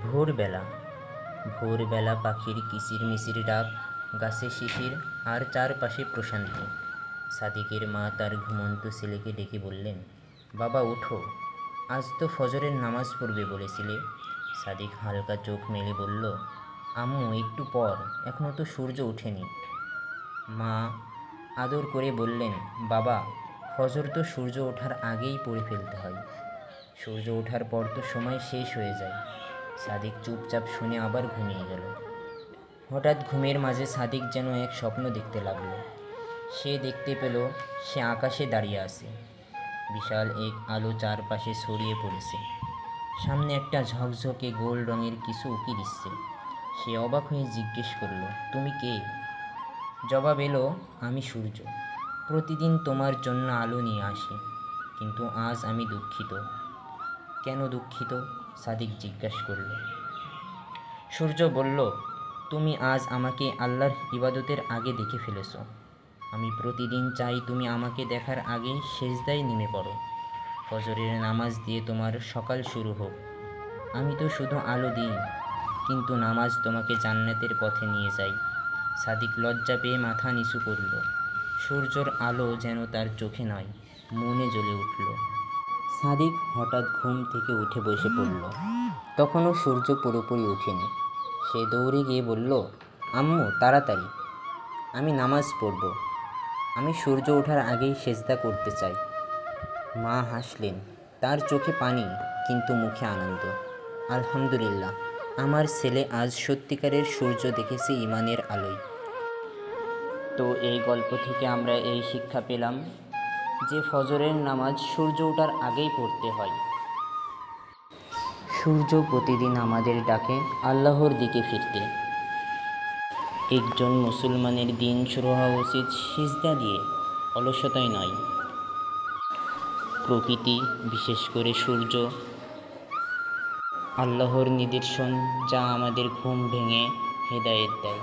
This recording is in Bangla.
ভোরবেলা ভোরবেলা পাখির কিচিরমিচির ডাক, গাছে শিশির আর চারপাশে প্রশান্তি। সাদিকের মা তার ঘুমন্ত ছেলেকে ডেকে বললেন, বাবা উঠো, আজ তো ফজরের নামাজ পড়বে বলেছিলে। সাদিক হালকা চোখ মেলে বলল, আম্মু একটু পর, এখনও তো সূর্য ওঠেনি। মা আদর করে বললেন, বাবা ফজর তো সূর্য ওঠার আগেই পড়ে ফেলতে হয়, সূর্য ওঠার পর তো সময় শেষ হয়ে যায়। সাদিক চুপচাপ শুনে আবার ঘুমিয়ে গেল। হঠাৎ ঘুমের মাঝে সাদিক যেন এক স্বপ্ন দেখতে লাগলো। সে দেখতে পেল সে আকাশে দাঁড়িয়ে আছে, বিশাল এক আলো চারপাশে ছড়িয়ে পড়েছে। সামনে একটা ঝকঝকে গোল রঙের কিছু উকি দিচ্ছে। সে অবাক হয়ে জিজ্ঞেস করলো, তুমি কে? জবাব এলো, আমি সূর্য, প্রতিদিন তোমার জন্য আলো নিয়ে আসি, কিন্তু আজ আমি দুঃখিত। কেন দুঃখিত? সাদিক জিজ্ঞাসা করল। সূর্য বলল, তুমি আজ আমাকে আল্লাহর ইবাদতের আগে দেখে ফেলেছ। আমি প্রতিদিন চাই তুমি আমাকে দেখার আগে সেজদায় নেমে পড়ো, ফজরের নামাজ দিয়ে তোমার সকাল শুরু হোক। আমি তো শুধু আলো দিই, কিন্তু নামাজ তোমাকে জান্নাতের পথে নিয়ে যায়। সাদিক লজ্জা পেয়ে মাথা নিচু করল। সূর্যর আলো যেন তার চোখে নয়, মনে জ্বলে উঠল। সাদিক হঠাৎ ঘুম থেকে উঠে বসে পড়ল। তখনও সূর্য পুরোপুরি ওঠেনি। সে দৌড়ে গিয়ে বলল, আম্মু তাড়াতাড়ি, আমি নামাজ পড়ব, আমি সূর্য ওঠার আগেই সেজদা করতে চাই। মা হাসলেন, তার চোখে পানি কিন্তু মুখে আনন্দ। আলহামদুলিল্লাহ, আমার ছেলে আজ সত্যিকারের সূর্য দেখেছে ইমানের আলোয়। তো এই গল্প থেকে আমরা এই শিক্ষা পেলাম যে ফজরের নামাজ সূর্য ওঠার আগেই পড়তে হয়। সূর্য প্রতিদিন আমাদের ডাকে আল্লাহর দিকে ফিরতে। একজন মুসলমানের দিন শুরু হওয়া উচিত সিজদা দিয়ে, অলসতায় নয়। প্রকৃতি, বিশেষ করে সূর্য, আল্লাহর নিদর্শন, যা আমাদের ঘুম ভেঙে হেদায়েত দেয়।